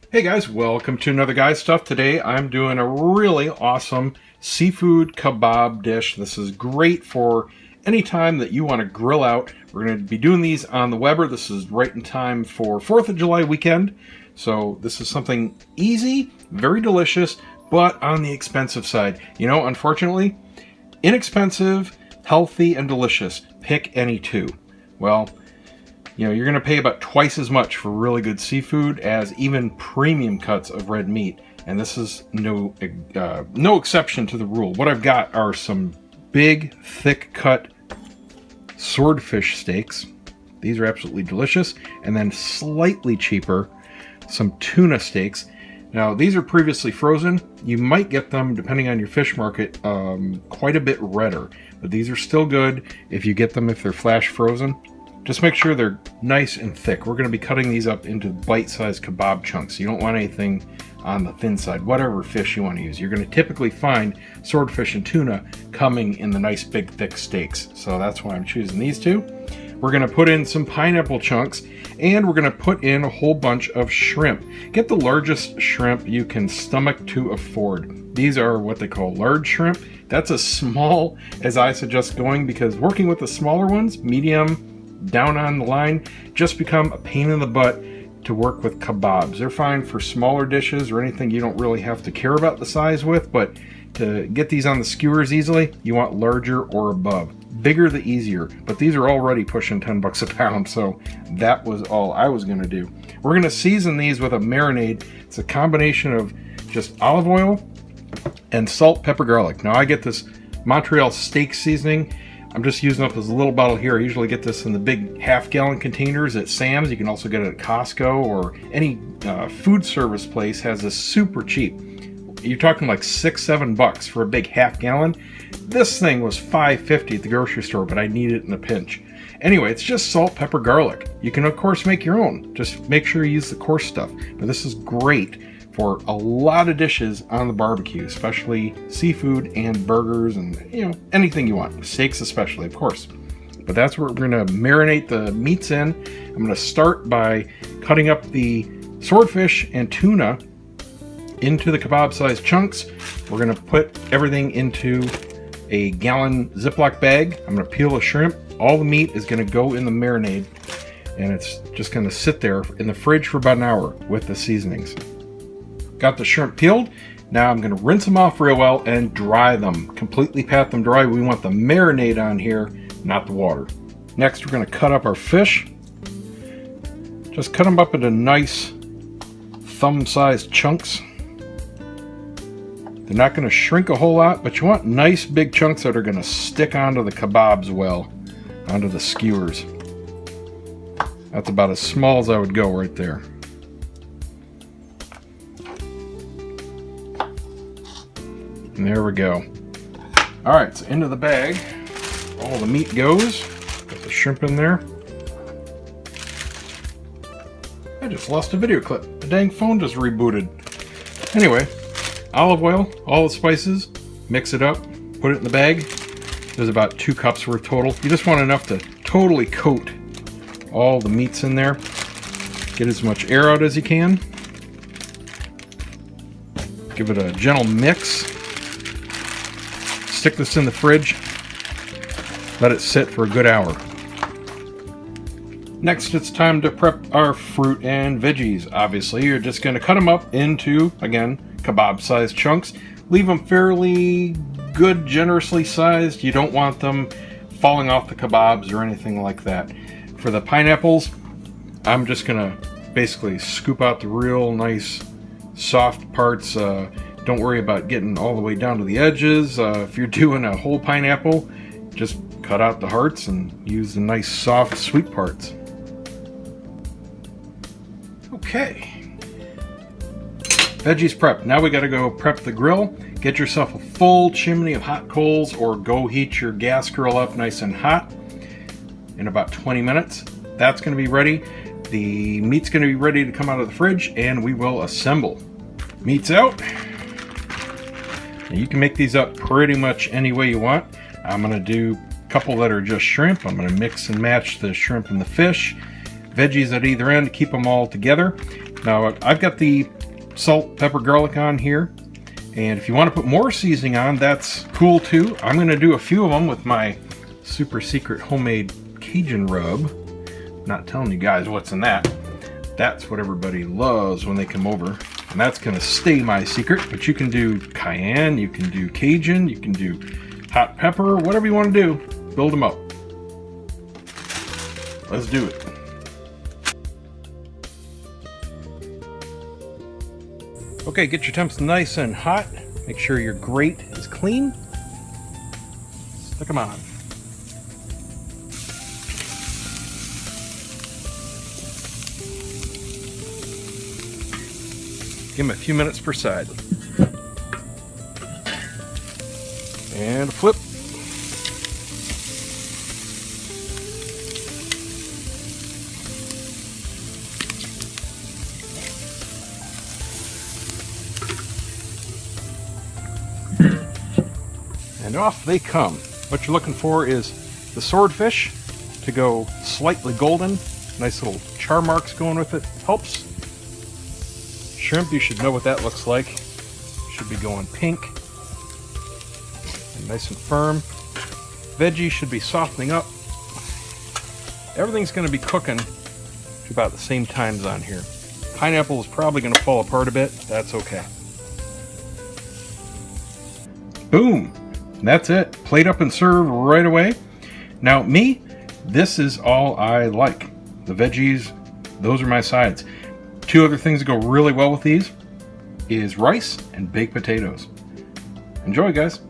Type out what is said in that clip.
Hey guys, welcome to another Guy Stuff. Today I'm doing a really awesome seafood kebab dish. This is great for any time that you want to grill out. We're going to be doing these on the Weber. This is right in time for 4th of July weekend. So this is something easy, very delicious, but on the expensive side. You know, unfortunately, inexpensive, healthy, and delicious. Pick any two. Well, you know, you're going to pay about twice as much for really good seafood as even premium cuts of red meat. And this is no exception to the rule. What I've got are some big, thick cut swordfish steaks. These are absolutely delicious. And then slightly cheaper, some tuna steaks. Now, these are previously frozen. You might get them, depending on your fish market, quite a bit redder. But these are still good if you get them if they're flash frozen. Just make sure they're nice and thick. We're going to be cutting these up into bite-sized kebab chunks. You don't want anything on the thin side, whatever fish you want to use. You're going to typically find swordfish and tuna coming in the nice big thick steaks. So that's why I'm choosing these two. We're going to put in some pineapple chunks, and we're going to put in a whole bunch of shrimp. Get the largest shrimp you can stomach to afford. These are what they call large shrimp. That's as small as I suggest going, because working with the smaller ones, medium, down on the line, just become a pain in the butt to work with kebabs. They're fine for smaller dishes or anything you don't really have to care about the size with, but to get these on the skewers easily, you want larger or above. Bigger the easier, but these are already pushing 10 bucks a pound, so that was all I was going to do. We're going to season these with a marinade. It's a combination of just olive oil and salt, pepper, garlic. Now I get this Montreal steak seasoning. I'm just using up this little bottle here. I usually get this in the big half-gallon containers at Sam's. You can also get it at Costco, or any food service place has this super cheap. You're talking like $6-7 for a big half-gallon. This thing was $5.50 at the grocery store, but I need it in a pinch. Anyway, it's just salt, pepper, garlic. You can, of course, make your own. Just make sure you use the coarse stuff. But this is great for a lot of dishes on the barbecue, especially seafood and burgers and, you know, anything you want. Steaks especially, of course. But that's where we're going to marinate the meats in. I'm going to start by cutting up the swordfish and tuna into the kebab-sized chunks. We're going to put everything into a gallon Ziploc bag. I'm going to peel the shrimp. All the meat is going to go in the marinade, and it's just going to sit there in the fridge for about an hour with the seasonings. Got the shrimp peeled. Now I'm going to rinse them off real well and dry them. Completely pat them dry. We want the marinade on here, not the water. Next, we're going to cut up our fish. Just cut them up into nice thumb-sized chunks. They're not going to shrink a whole lot, but you want nice big chunks that are going to stick onto the kebabs well, onto the skewers. That's about as small as I would go right there. And there we go. All right, so into the bag, all the meat goes. Got the shrimp in there. I just lost a video clip. The dang phone just rebooted. Anyway, olive oil, all the spices, mix it up, put it in the bag. There's about 2 cups worth total. You just want enough to totally coat all the meats in there. Get as much air out as you can. Give it a gentle mix. Stick this in the fridge. Let it sit for a good hour. Next, it's time to prep our fruit and veggies. Obviously, you're just going to cut them up into, again, kebab-sized chunks. Leave them fairly good, generously sized. You don't want them falling off the kebabs or anything like that. For the pineapples, I'm just going to basically scoop out the real nice, soft parts. Don't worry about getting all the way down to the edges. If you're doing a whole pineapple, just cut out the hearts and use the nice, soft, sweet parts. Okay. Veggies prepped. Now we got to go prep the grill. Get yourself a full chimney of hot coals, or go heat your gas grill up nice and hot in about 20 minutes. That's going to be ready. The meat's going to be ready to come out of the fridge, and we will assemble. Meat's out. And you can make these up pretty much any way you want. I'm going to do a couple that are just shrimp. I'm going to mix and match the shrimp and the fish. Veggies at either end to keep them all together. Now, I've got the salt, pepper, garlic on here. And if you want to put more seasoning on, that's cool too. I'm going to do a few of them with my super secret homemade Cajun rub. Not telling you guys what's in that. That's what everybody loves when they come over. And that's going to stay my secret. But you can do cayenne, you can do Cajun, you can do hot pepper, whatever you want to do. Build them up. Let's do it. Okay, get your temps nice and hot. Make sure your grate is clean. Stick them on. Give them a few minutes per side. And flip. And off they come. What you're looking for is the swordfish to go slightly golden. Nice little char marks going with it. Helps. Shrimp, you should know what that looks like. Should be going pink. And nice and firm. Veggies should be softening up. Everything's going to be cooking to about the same times on here. Pineapple is probably going to fall apart a bit. That's okay. Boom! That's it. Plate up and serve right away. Now me, this is all I like. The veggies, those are my sides. Two other things that go really well with these is rice and baked potatoes. Enjoy, guys.